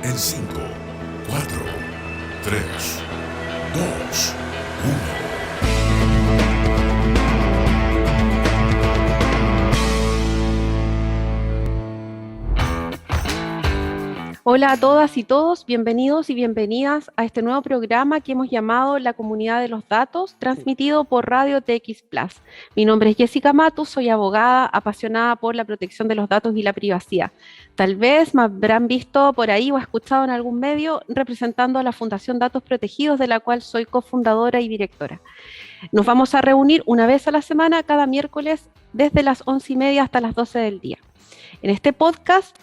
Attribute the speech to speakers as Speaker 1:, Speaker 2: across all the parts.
Speaker 1: en 5, 4, 3, 2, 1.
Speaker 2: Hola a todas y todos, bienvenidos y bienvenidas a este nuevo programa que hemos llamado La Comunidad de los Datos, transmitido por Radio TX Plus. Mi nombre es Jessica Matus, soy abogada apasionada por la protección de los datos y la privacidad. Tal vez me habrán visto por ahí o escuchado en algún medio representando a la Fundación Datos Protegidos, de la cual soy cofundadora y directora. Nos vamos a reunir una vez a la semana, cada miércoles, desde las 11:30 hasta las 12 del día. En este podcast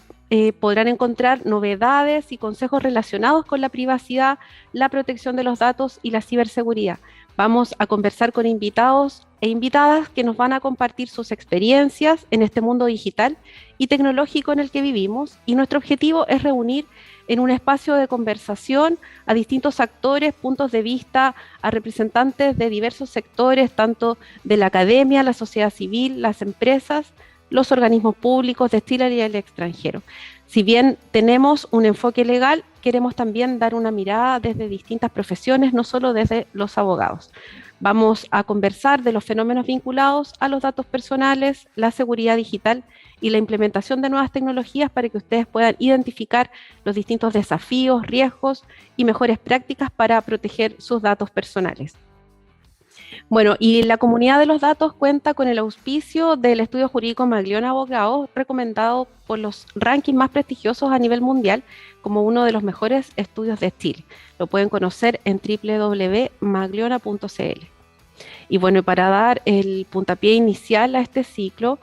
Speaker 2: podrán encontrar novedades y consejos relacionados con la privacidad, la protección de los datos y la ciberseguridad. Vamos a conversar con invitados e invitadas que nos van a compartir sus experiencias en este mundo digital y tecnológico en el que vivimos, y nuestro objetivo es reunir en un espacio de conversación a distintos actores, puntos de vista, a representantes de diversos sectores, tanto de la academia, la sociedad civil, las empresas, los organismos públicos de Chile y el extranjero. Si bien tenemos un enfoque legal, queremos también dar una mirada desde distintas profesiones, no solo desde los abogados. Vamos a conversar de los fenómenos vinculados a los datos personales, la seguridad digital y la implementación de nuevas tecnologías para que ustedes puedan identificar los distintos desafíos, riesgos y mejores prácticas para proteger sus datos personales. Bueno, y la comunidad de los datos cuenta con el auspicio del estudio jurídico Maglione Abogados, recomendado por los rankings más prestigiosos a nivel mundial como uno de los mejores estudios de Chile. Lo pueden conocer en www.magliona.cl. Y bueno, para dar el puntapié inicial a este ciclo,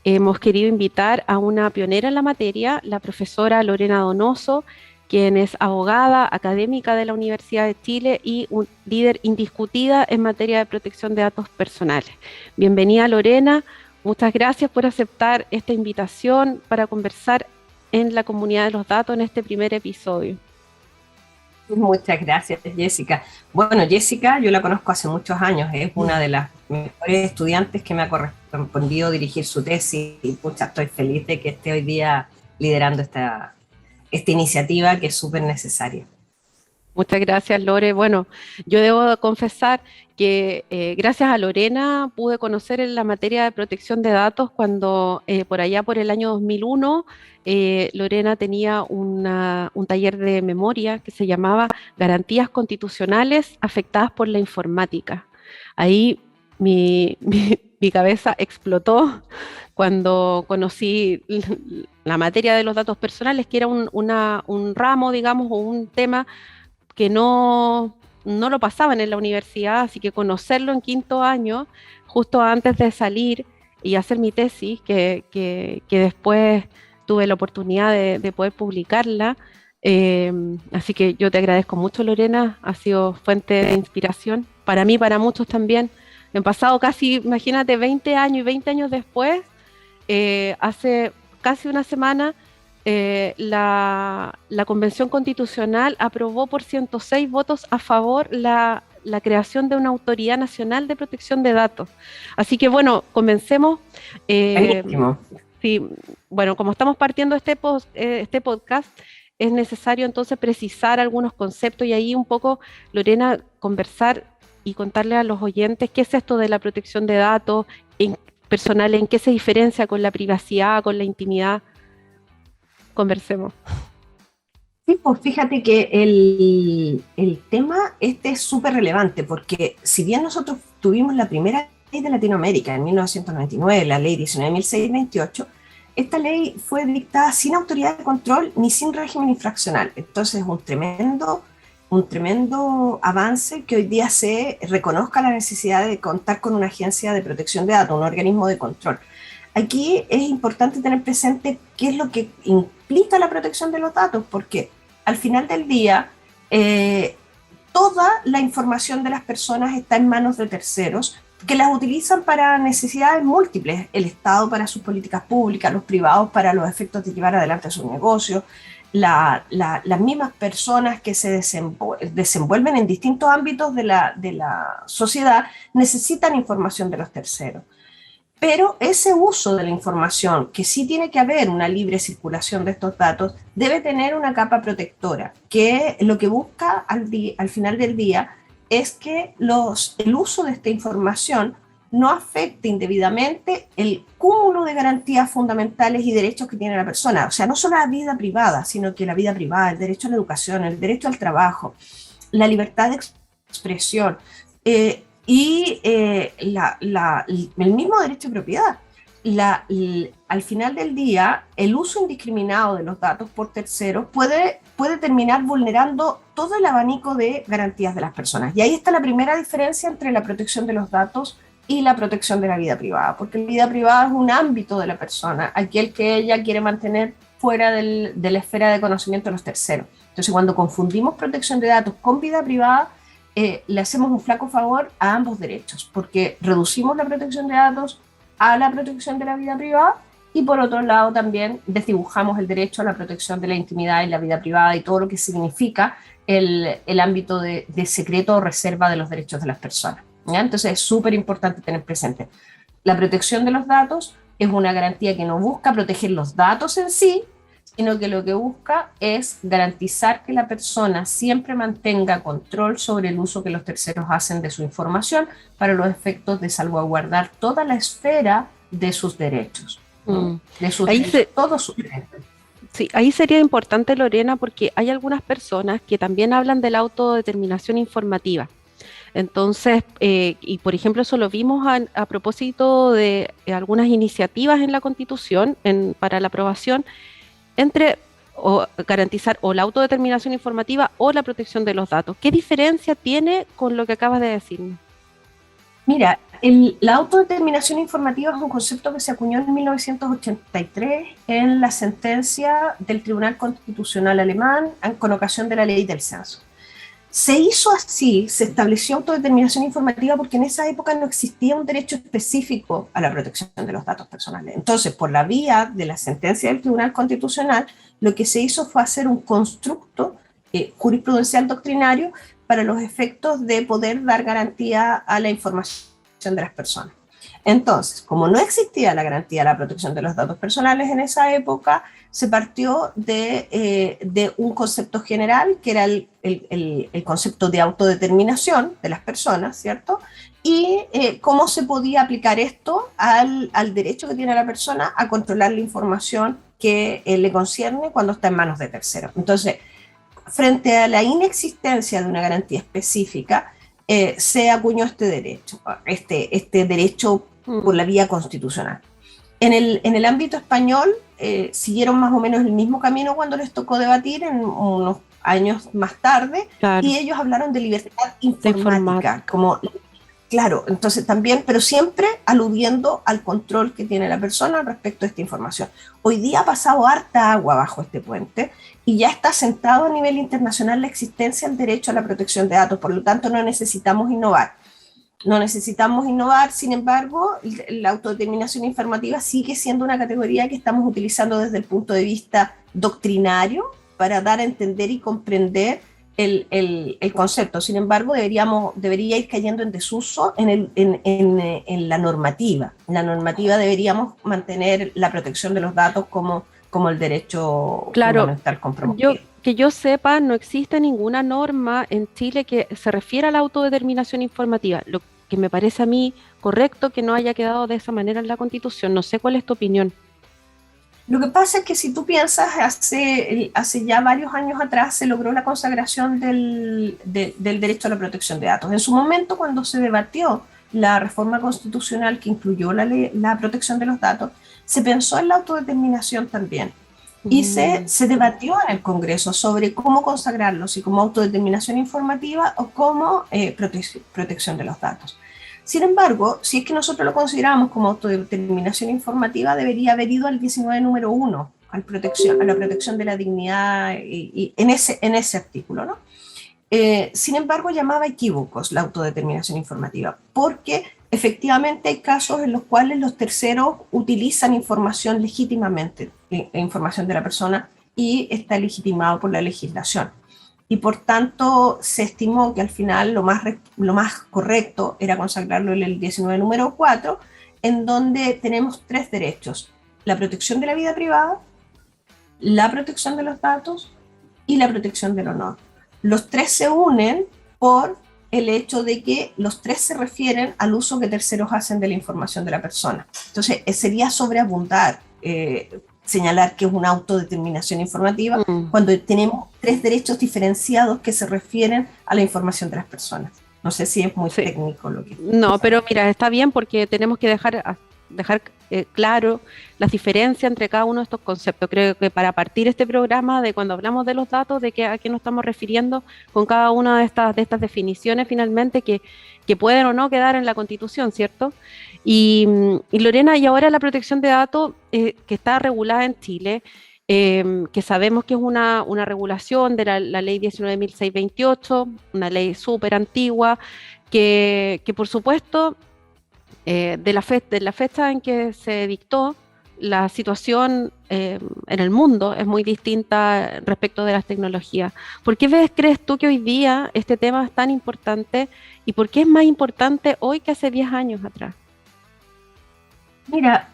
Speaker 2: hemos querido invitar a una pionera en la materia, la profesora Lorena Donoso, quien es abogada académica de la Universidad de Chile y un líder indiscutida en materia de protección de datos personales. Bienvenida, Lorena, muchas gracias por aceptar esta invitación para conversar en la comunidad de los datos en este primer episodio.
Speaker 3: Muchas gracias, Jessica. Bueno, Jessica, yo la conozco hace muchos años, es una de las mejores estudiantes que me ha correspondido dirigir su tesis, y pucha, estoy feliz de que esté hoy día liderando esta iniciativa que es súper necesaria.
Speaker 2: Muchas gracias, Lore. Bueno, yo debo confesar que gracias a Lorena pude conocer en la materia de protección de datos cuando por allá por el año 2001 Lorena tenía un taller de memoria que se llamaba Garantías Constitucionales Afectadas por la Informática. Ahí mi cabeza explotó cuando conocí la materia de los datos personales, que era un ramo, digamos, o un tema que no lo pasaban en la universidad, así que conocerlo en quinto año, justo antes de salir y hacer mi tesis, que después tuve la oportunidad de poder publicarla. Así que yo te agradezco mucho, Lorena, ha sido fuente de inspiración, para mí, para muchos también. Han pasado casi, imagínate, 20 años y 20 años después, hace casi una semana, la Convención Constitucional aprobó por 106 votos a favor la creación de una Autoridad Nacional de Protección de Datos. Así que bueno, comencemos. Sí, bueno, como estamos partiendo este podcast, es necesario entonces precisar algunos conceptos y ahí un poco, Lorena, conversar y contarle a los oyentes qué es esto de la protección de datos personal, en qué se diferencia con la privacidad, con la intimidad. Conversemos.
Speaker 3: Sí, pues fíjate que el tema es súper relevante, porque si bien nosotros tuvimos la primera ley de Latinoamérica en 1999, la ley 19.628, esta ley fue dictada sin autoridad de control ni sin régimen infraccional. Entonces es un tremendo avance que hoy día se reconozca la necesidad de contar con una agencia de protección de datos, un organismo de control. Aquí es importante tener presente qué es lo que implica la protección de los datos, porque al final del día toda la información de las personas está en manos de terceros que las utilizan para necesidades múltiples, el Estado para sus políticas públicas, los privados para los efectos de llevar adelante sus negocios, las mismas personas que se desenvuelven en distintos ámbitos de la sociedad necesitan información de los terceros. Pero ese uso de la información, que sí tiene que haber una libre circulación de estos datos, debe tener una capa protectora, que lo que busca al final del día es que el uso de esta información no afecte indebidamente el cúmulo de garantías fundamentales y derechos que tiene la persona. O sea, no solo la vida privada, sino que la vida privada, el derecho a la educación, el derecho al trabajo, la libertad de expresión, el mismo derecho de propiedad. Al final del día, el uso indiscriminado de los datos por terceros puede terminar vulnerando todo el abanico de garantías de las personas. Y ahí está la primera diferencia entre la protección de los datos y la protección de la vida privada, porque la vida privada es un ámbito de la persona, aquel que ella quiere mantener fuera de la esfera de conocimiento de los terceros. Entonces, cuando confundimos protección de datos con vida privada, le hacemos un flaco favor a ambos derechos, porque reducimos la protección de datos a la protección de la vida privada y por otro lado también desdibujamos el derecho a la protección de la intimidad y la vida privada y todo lo que significa el ámbito de secreto o reserva de los derechos de las personas, ¿ya? Entonces es súper importante tener presente. La protección de los datos es una garantía que no busca proteger los datos en sí, sino que lo que busca es garantizar que la persona siempre mantenga control sobre el uso que los terceros hacen de su información para los efectos de salvaguardar toda la esfera de sus derechos, ¿no? De sus derechos, todos sus derechos.
Speaker 2: Sí, ahí sería importante, Lorena, porque hay algunas personas que también hablan de la autodeterminación informativa. Entonces, y por ejemplo, eso lo vimos a propósito de algunas iniciativas en la Constitución para la aprobación entre garantizar o la autodeterminación informativa o la protección de los datos. ¿Qué diferencia tiene con lo que acabas de decirnos?
Speaker 3: Mira, la autodeterminación informativa es un concepto que se acuñó en 1983 en la sentencia del Tribunal Constitucional alemán con ocasión de la ley del censo. Se hizo así, se estableció autodeterminación informativa porque en esa época no existía un derecho específico a la protección de los datos personales. Entonces, por la vía de la sentencia del Tribunal Constitucional, lo que se hizo fue hacer un constructo jurisprudencial doctrinario para los efectos de poder dar garantía a la información de las personas. Entonces, como no existía la garantía de la protección de los datos personales en esa época, se partió de un concepto general, que era el concepto de autodeterminación de las personas, ¿cierto? Y cómo se podía aplicar esto al derecho que tiene la persona a controlar la información que le concierne cuando está en manos de terceros. Entonces, frente a la inexistencia de una garantía específica, se acuñó este derecho por la vía constitucional. En el ámbito español siguieron más o menos el mismo camino cuando les tocó debatir en unos años más tarde, claro. Y ellos hablaron de libertad informática, como, claro, entonces también, pero siempre aludiendo al control que tiene la persona respecto a esta información. Hoy día ha pasado harta agua bajo este puente y ya está sentado a nivel internacional la existencia del derecho a la protección de datos, por lo tanto no necesitamos innovar. Sin embargo, la autodeterminación informativa sigue siendo una categoría que estamos utilizando desde el punto de vista doctrinario para dar a entender y comprender el concepto. Sin embargo, debería ir cayendo en desuso en la normativa. En la normativa deberíamos mantener la protección de los datos como el derecho fundamental comprometido.
Speaker 2: Que yo sepa, no existe ninguna norma en Chile que se refiera a la autodeterminación informativa, lo que me parece a mí correcto que no haya quedado de esa manera en la Constitución. No sé cuál es tu opinión.
Speaker 3: Lo que pasa es que si tú piensas, hace ya varios años atrás se logró la consagración del derecho a la protección de datos. En su momento, cuando se debatió la reforma constitucional que incluyó la protección de los datos, se pensó en la autodeterminación también. Y se debatió en el Congreso sobre cómo consagrarlo, si como autodeterminación informativa o como protección de los datos. Sin embargo, si es que nosotros lo consideramos como autodeterminación informativa, debería haber ido al 19 número 1, a la protección de la dignidad y en ese artículo, ¿no? Sin embargo, llamaba equívocos la autodeterminación informativa, porque efectivamente hay casos en los cuales los terceros utilizan información legítimamente, información de la persona, y está legitimado por la legislación. Y por tanto se estimó que al final lo más correcto era consagrarlo en el 19 número 4 en donde tenemos tres derechos: la protección de la vida privada, la protección de los datos y la protección del honor. Los tres se unen por el hecho de que los tres se refieren al uso que terceros hacen de la información de la persona. Entonces, sería sobreabundar señalar que es una autodeterminación informativa cuando tenemos tres derechos diferenciados que se refieren a la información de las personas. No sé si es muy técnico lo que...
Speaker 2: No, pero mira, está bien porque tenemos que dejar claro las diferencias entre cada uno de estos conceptos. Creo que para partir este programa, de cuando hablamos de los datos, de a qué nos estamos refiriendo con cada una de estas definiciones finalmente que pueden o no quedar en la Constitución, ¿cierto? Y Lorena, y ahora la protección de datos que está regulada en Chile, que sabemos que es una regulación de la ley 19.628, una ley súper antigua, que por supuesto, de la fecha en que se dictó, la situación en el mundo es muy distinta respecto de las tecnologías. ¿Por qué crees tú que hoy día este tema es tan importante y por qué es más importante hoy que hace 10 años atrás?
Speaker 3: Mira,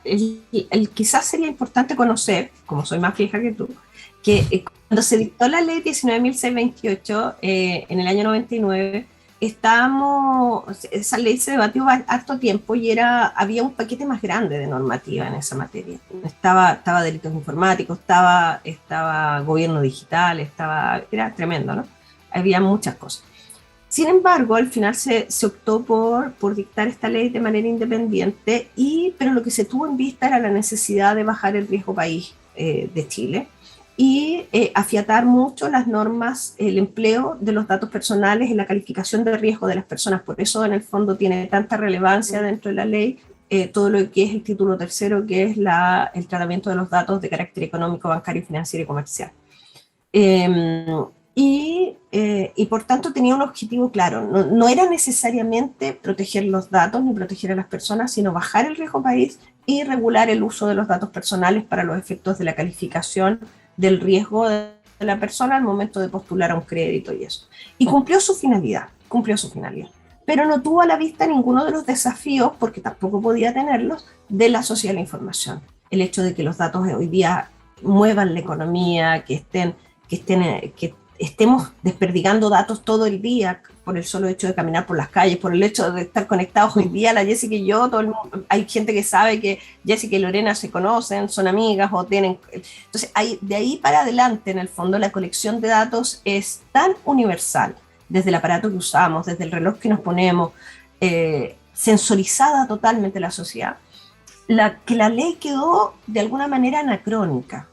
Speaker 3: quizás sería importante conocer, como soy más vieja que tú, que cuando se dictó la ley 19.628 en el año 99, esa ley se debatió harto tiempo y había un paquete más grande de normativa en esa materia. Estaba delitos informáticos, estaba gobierno digital, era tremendo, ¿no? Había muchas cosas. Sin embargo, al final se optó por dictar esta ley de manera independiente, pero lo que se tuvo en vista era la necesidad de bajar el riesgo país de Chile y afiatar mucho las normas, el empleo de los datos personales en la calificación de riesgo de las personas. Por eso, en el fondo, tiene tanta relevancia dentro de la ley todo lo que es el título tercero, que es el tratamiento de los datos de carácter económico, bancario, financiero y comercial. Y por tanto tenía un objetivo claro. No era necesariamente proteger los datos ni proteger a las personas, sino bajar el riesgo país y regular el uso de los datos personales para los efectos de la calificación del riesgo de la persona al momento de postular a un crédito y eso. Y cumplió su finalidad. Pero no tuvo a la vista ninguno de los desafíos, porque tampoco podía tenerlos, de la sociedad de la información. El hecho de que los datos hoy día muevan la economía, que estemos desperdigando datos todo el día por el solo hecho de caminar por las calles, por el hecho de estar conectados hoy día, la Jessica y yo, hay gente que sabe que Jessica y Lorena se conocen, son amigas o tienen... Entonces, de ahí para adelante, en el fondo, la colección de datos es tan universal, desde el aparato que usamos, desde el reloj que nos ponemos, sensorizada totalmente la sociedad, que la ley quedó de alguna manera anacrónica.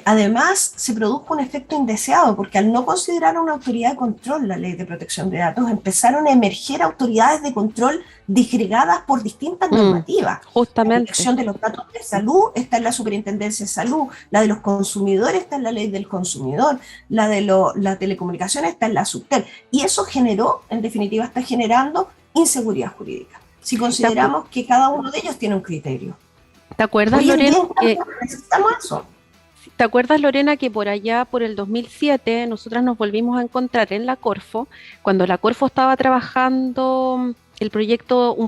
Speaker 3: Además, se produjo un efecto indeseado, porque al no considerar una autoridad de control la ley de protección de datos, empezaron a emerger autoridades de control disgregadas por distintas normativas.
Speaker 2: Justamente.
Speaker 3: La protección de los datos de salud está en la Superintendencia de Salud, la de los consumidores está en la ley del consumidor, la de la telecomunicación está en la Subtel. Y eso generó, en definitiva, está generando inseguridad jurídica, si consideramos que cada uno de ellos tiene un criterio.
Speaker 2: ¿Te acuerdas, Lorena?
Speaker 3: Necesitamos eso.
Speaker 2: ¿Te acuerdas, Lorena, que por allá, por el 2007, nosotras nos volvimos a encontrar en la Corfo, cuando la Corfo estaba trabajando un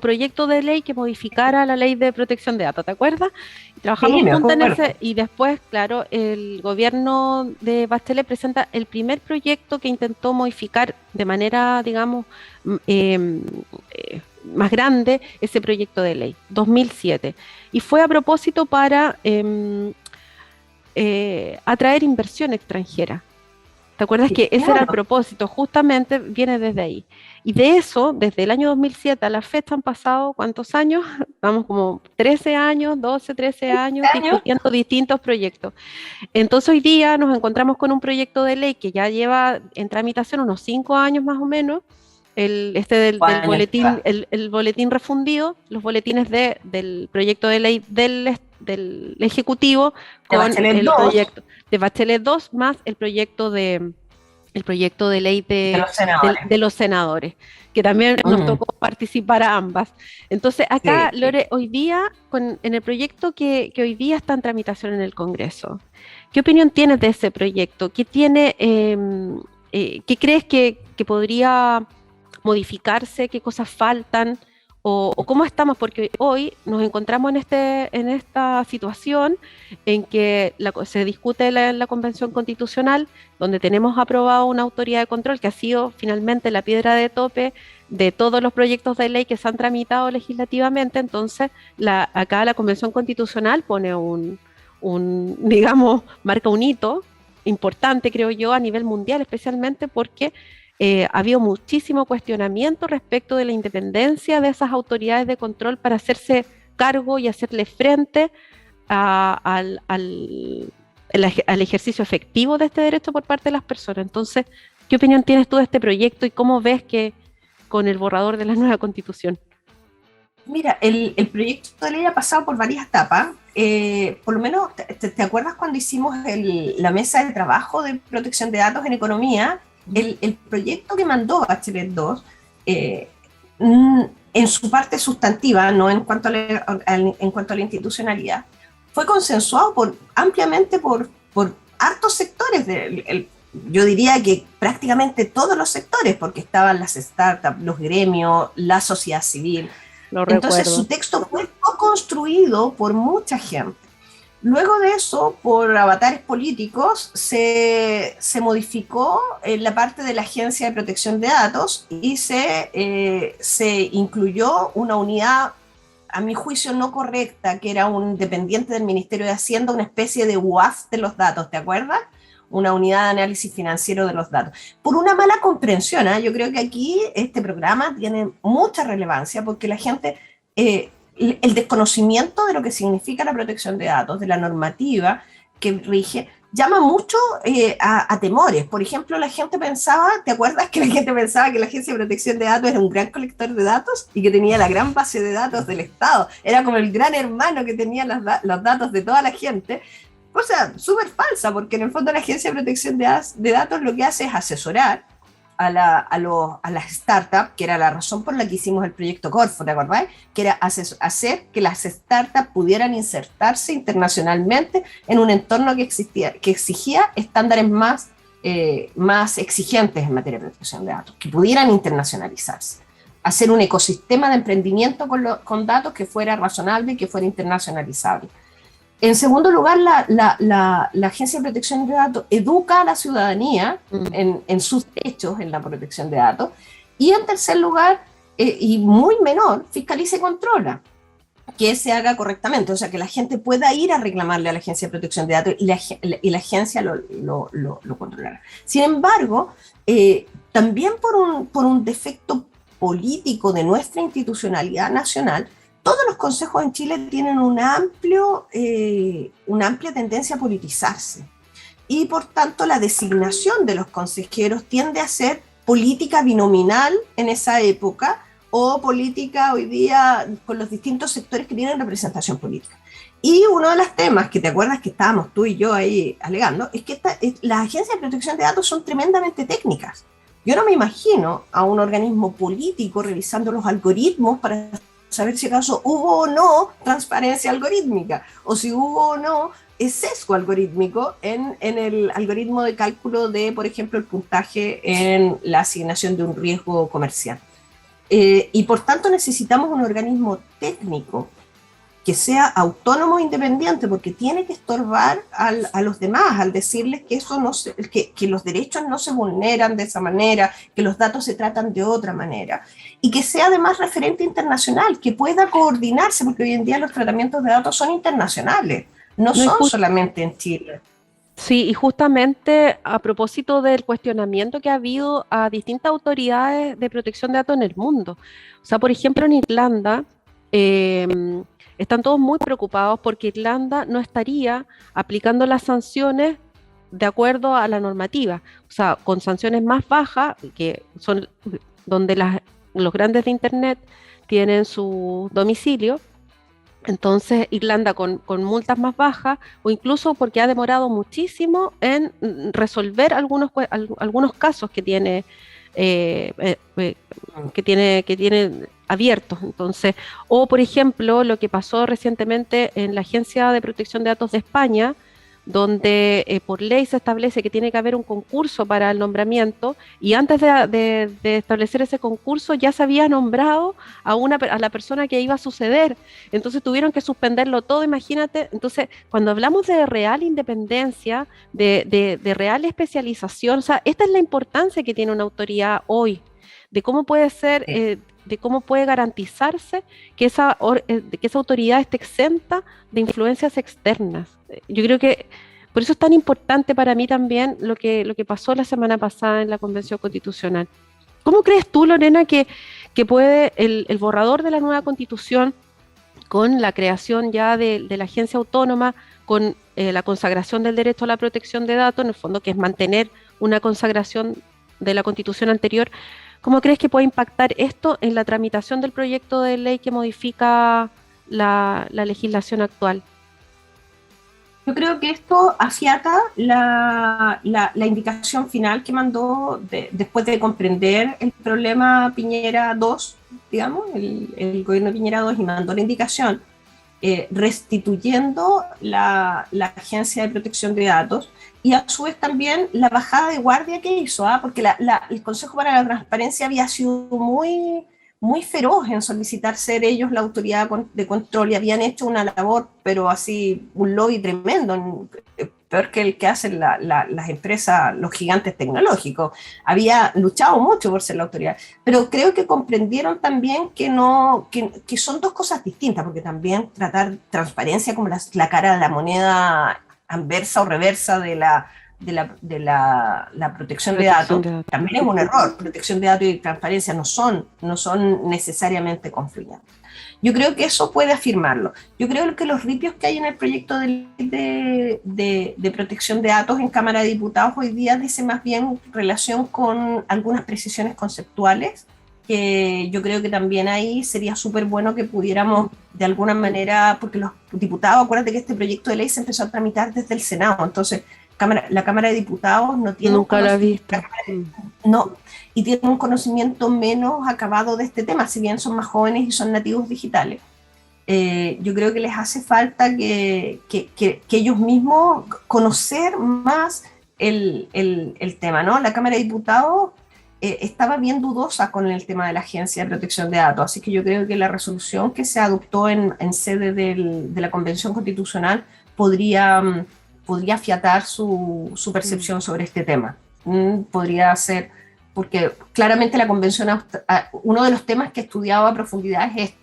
Speaker 2: proyecto de ley que modificara la ley de protección de datos, ¿te acuerdas? Y trabajamos juntas en ese, y después, claro, el gobierno de Bachelet presenta el primer proyecto que intentó modificar de manera, digamos, más grande ese proyecto de ley, 2007. Y fue a propósito para... atraer inversión extranjera. ¿Te acuerdas que ese era el propósito? Justamente viene desde ahí. Y de eso, desde el año 2007 a la fecha han pasado, ¿cuántos años? Vamos como 13 años, 12, 13 años discutiendo distintos proyectos. Entonces hoy día nos encontramos con un proyecto de ley que ya lleva en tramitación unos 5 años más o menos, del boletín, el boletín refundido, los boletines del proyecto de ley del Ejecutivo con el proyecto de Bachelet 2 más el proyecto de ley de los senadores, que también nos tocó participar a ambas. Entonces acá, sí. Lore, hoy día, en el proyecto que hoy día está en tramitación en el Congreso, ¿qué opinión tienes de ese proyecto? ¿Qué crees que podría modificarse? ¿Qué cosas faltan? o cómo estamos, porque hoy nos encontramos en esta situación en que se discute la Convención Constitucional, donde tenemos aprobado una autoridad de control que ha sido finalmente la piedra de tope de todos los proyectos de ley que se han tramitado legislativamente. Entonces, acá la Convención Constitucional pone digamos, marca un hito importante, creo yo, a nivel mundial, especialmente porque ha habido muchísimo cuestionamiento respecto de la independencia de esas autoridades de control para hacerse cargo y hacerle frente al ejercicio efectivo de este derecho por parte de las personas. Entonces, ¿qué opinión tienes tú de este proyecto y cómo ves que con el borrador de la nueva Constitución?
Speaker 3: Mira, el proyecto de ley ha pasado por varias etapas. Por lo menos, ¿te acuerdas cuando hicimos la mesa de trabajo de protección de datos en economía? El proyecto que mandó Bachelet 2, en su parte sustantiva, no en cuanto a la institucionalidad, fue consensuado ampliamente por hartos sectores. Yo diría que prácticamente todos los sectores, porque estaban las startups, los gremios, la sociedad civil. Entonces su texto fue co-construido por mucha gente. Luego de eso, por avatares políticos, se modificó la parte de la Agencia de Protección de Datos y se incluyó una unidad, a mi juicio, no correcta, que era un dependiente del Ministerio de Hacienda, una especie de UAF de los datos, ¿te acuerdas? Una unidad de análisis financiero de los datos. Por una mala comprensión, yo creo que aquí este programa tiene mucha relevancia porque la gente... el desconocimiento de lo que significa la protección de datos, de la normativa que rige, llama mucho a temores. Por ejemplo, la gente pensaba, ¿te acuerdas que la gente pensaba que la Agencia de Protección de Datos era un gran colector de datos y que tenía la gran base de datos del Estado? Era como el gran hermano que tenía los datos de toda la gente. O sea, súper falsa, porque en el fondo la Agencia de Protección de Datos lo que hace es asesorar a las startups, que era la razón por la que hicimos el proyecto Corfo, ¿te acordás? Que era hacer que las startups pudieran insertarse internacionalmente en un entorno que exigía estándares más exigentes en materia de protección de datos, que pudieran internacionalizarse, hacer un ecosistema de emprendimiento con datos que fuera razonable y que fuera internacionalizable. En segundo lugar, la Agencia de Protección de Datos educa a la ciudadanía en sus derechos en la protección de datos. Y en tercer lugar, y muy menor, fiscaliza y controla que se haga correctamente, o sea, que la gente pueda ir a reclamarle a la Agencia de Protección de Datos y la agencia lo controlará. Sin embargo, también por un defecto político de nuestra institucionalidad nacional, todos los consejos en Chile tienen una amplia tendencia a politizarse y por tanto la designación de los consejeros tiende a ser política binominal en esa época o política hoy día con los distintos sectores que tienen representación política. Y uno de los temas que te acuerdas que estábamos tú y yo ahí alegando es que las agencias de protección de datos son tremendamente técnicas. Yo no me imagino a un organismo político revisando los algoritmos para saber si acaso hubo o no transparencia algorítmica, o si hubo o no sesgo algorítmico en el algoritmo de cálculo de, por ejemplo, el puntaje en la asignación de un riesgo comercial. Y por tanto necesitamos un organismo técnico que sea autónomo e independiente, porque tiene que estorbar a los demás al decirles que, que los derechos no se vulneran de esa manera, que los datos se tratan de otra manera, y que sea además referente internacional, que pueda coordinarse, porque hoy en día los tratamientos de datos son internacionales, no son solamente en Chile.
Speaker 2: Sí, y justamente a propósito del cuestionamiento que ha habido a distintas autoridades de protección de datos en el mundo. O sea, por ejemplo, en Irlanda, están todos muy preocupados porque Irlanda no estaría aplicando las sanciones de acuerdo a la normativa, o sea, con sanciones más bajas, que son donde los grandes de Internet tienen su domicilio. Entonces, Irlanda con multas más bajas, o incluso porque ha demorado muchísimo en resolver algunos casos que tiene abiertos. Entonces, o por ejemplo, lo que pasó recientemente en la Agencia de Protección de Datos de España, donde por ley se establece que tiene que haber un concurso para el nombramiento, y antes de establecer ese concurso ya se había nombrado a la persona que iba a suceder. Entonces tuvieron que suspenderlo todo, imagínate. Entonces, cuando hablamos de real independencia, de real especialización, o sea, esta es la importancia que tiene una autoridad hoy, de cómo puede ser, de cómo puede garantizarse que que esa autoridad esté exenta de influencias externas. Yo creo que por eso es tan importante para mí también lo que pasó la semana pasada en la Convención Constitucional. ¿Cómo crees tú, Lorena, que puede el borrador de la nueva Constitución, con la creación ya de la agencia autónoma, con la consagración del derecho a la protección de datos, en el fondo que es mantener una consagración de la Constitución anterior, cómo crees que puede impactar esto en la tramitación del proyecto de ley que modifica la legislación actual?
Speaker 3: Yo creo que esto afiata la indicación final que mandó después de comprender el problema Piñera 2, digamos, el gobierno Piñera 2, y mandó la indicación restituyendo la Agencia de Protección de Datos, y a su vez también la bajada de guardia que hizo, porque el Consejo para la Transparencia había sido muy feroz en solicitar ser ellos la autoridad de control, y habían hecho una labor, pero así, un lobby tremendo, peor que el que hacen las empresas, los gigantes tecnológicos. Había luchado mucho por ser la autoridad, pero creo que comprendieron también que son dos cosas distintas, porque también tratar transparencia como la cara de la moneda anversa o reversa de la protección de datos también es un error. Protección de datos y transparencia no son necesariamente confluyentes. Yo creo que eso puede afirmarlo. Yo creo que los ripios que hay en el proyecto de protección de datos en Cámara de Diputados hoy día dice más bien relación con algunas precisiones conceptuales, que yo creo que también ahí sería súper bueno que pudiéramos de alguna manera, porque los diputados, acuérdate que este proyecto de ley se empezó a tramitar desde el Senado, entonces la Cámara de Diputados no tiene
Speaker 2: nunca la he visto.
Speaker 3: No, y tiene un conocimiento menos acabado de este tema, si bien son más jóvenes y son nativos digitales. Yo creo que les hace falta que ellos mismos conocer más el tema, ¿no? La Cámara de Diputados estaba bien dudosa con el tema de la Agencia de Protección de Datos, así que yo creo que la resolución que se adoptó en sede de la Convención Constitucional podría afiatar su percepción sobre este tema. Podría ser, porque claramente la Convención, uno de los temas que he estudiado a profundidad es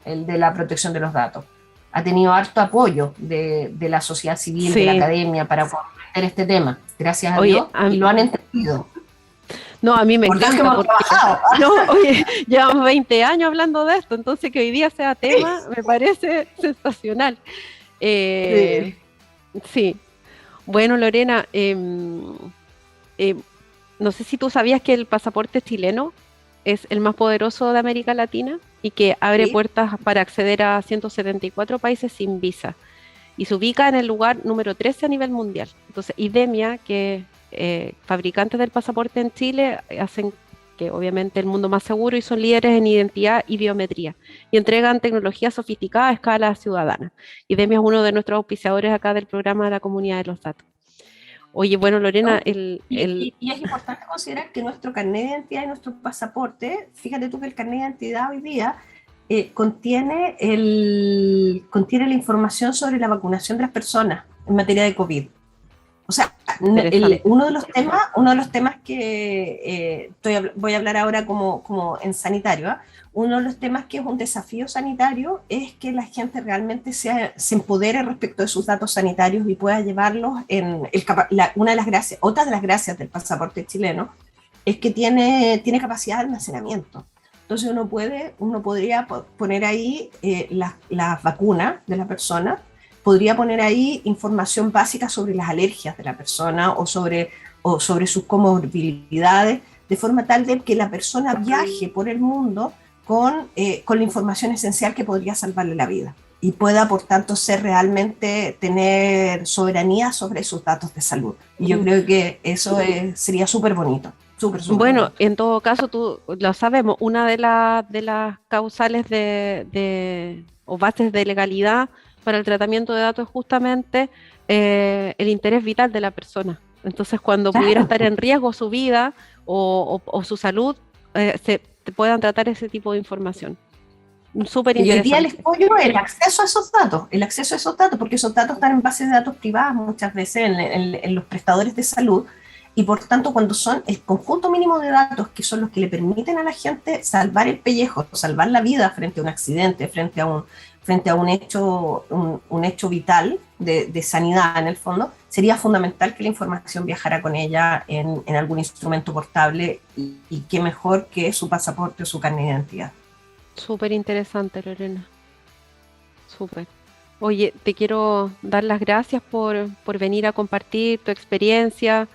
Speaker 3: el de la protección de los datos. Ha tenido harto apoyo de la sociedad civil, de la academia, para comprender este tema, gracias a Dios, y lo han entendido.
Speaker 2: No, a mí me encanta.
Speaker 3: Que hemos trabajado.
Speaker 2: No, oye, llevamos 20 años hablando de esto, entonces que hoy día sea tema me parece sensacional. Sí. Bueno, Lorena, no sé si tú sabías que el pasaporte chileno es el más poderoso de América Latina y que abre puertas para acceder a 174 países sin visa, y se ubica en el lugar número 13 a nivel mundial. Entonces, IDEMIA, que fabricantes del pasaporte en Chile, hacen que obviamente el mundo más seguro, y son líderes en identidad y biometría, y entregan tecnología sofisticada a escala ciudadana. IDEMIA es uno de nuestros auspiciadores acá del programa de la Comunidad de los Datos. Oye, bueno, Lorena,
Speaker 3: y es importante considerar que nuestro carnet de identidad y nuestro pasaporte, fíjate tú que el carnet de identidad hoy día contiene la información sobre la vacunación de las personas en materia de COVID. O sea, uno de los temas que voy a hablar ahora como en sanitario, uno de los temas que es un desafío sanitario es que la gente realmente se empodere respecto de sus datos sanitarios y pueda llevarlos otra de las gracias del pasaporte chileno es que tiene capacidad de almacenamiento. Entonces uno podría poner ahí las vacunas de la persona, podría poner ahí información básica sobre las alergias de la persona o sobre sus comorbilidades, de forma tal de que la persona viaje por el mundo con la información esencial que podría salvarle la vida y pueda, por tanto, tener soberanía sobre sus datos de salud. Y yo creo que eso sería súper bonito.
Speaker 2: Bueno,
Speaker 3: bonito.
Speaker 2: En todo caso, tú lo sabemos, una de las causales o bases de legalidad para el tratamiento de datos es justamente el interés vital de la persona. Entonces, cuando pudiera estar en riesgo su vida o su salud, se puedan tratar ese tipo de información. Súper
Speaker 3: Y hoy día
Speaker 2: interesante.
Speaker 3: el escollo es el acceso a esos datos, porque esos datos están en bases de datos privadas muchas veces en los prestadores de salud, y por tanto cuando son el conjunto mínimo de datos que son los que le permiten a la gente salvar el pellejo, salvar la vida frente a un accidente, frente a un hecho vital de sanidad en el fondo, sería fundamental que la información viajara con ella en algún instrumento portable, y qué mejor que su pasaporte o su carnet de identidad.
Speaker 2: Súper interesante, Lorena. Súper. Oye, te quiero dar las gracias por venir a compartir tu experiencia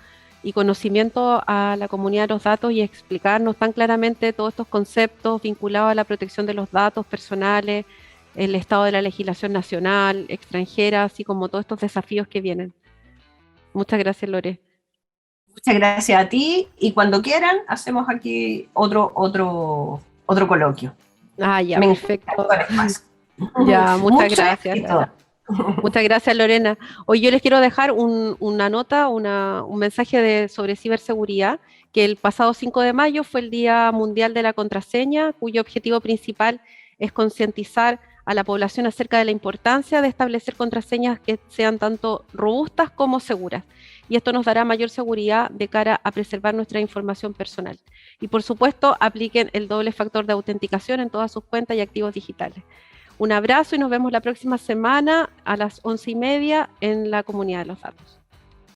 Speaker 2: y conocimiento a la comunidad de los datos y explicarnos tan claramente todos estos conceptos vinculados a la protección de los datos personales, el estado de la legislación nacional, extranjera, así como todos estos desafíos que vienen. Muchas gracias, Lore.
Speaker 3: Muchas gracias a ti, y cuando quieran hacemos aquí otro coloquio.
Speaker 2: Ah, ya,
Speaker 3: Me
Speaker 2: perfecto.
Speaker 3: encanta el espacio.
Speaker 2: Ya, muchas
Speaker 3: Mucho
Speaker 2: gracias.
Speaker 3: éxito.
Speaker 2: Muchas gracias, Lorena. Hoy yo les quiero dejar una nota, un mensaje sobre ciberseguridad, que el pasado 5 de mayo fue el Día Mundial de la Contraseña, cuyo objetivo principal es concientizar a la población acerca de la importancia de establecer contraseñas que sean tanto robustas como seguras. Y esto nos dará mayor seguridad de cara a preservar nuestra información personal. Y por supuesto, apliquen el doble factor de autenticación en todas sus cuentas y activos digitales. Un abrazo y nos vemos la próxima semana a las 11:30 en la Comunidad de los Datos.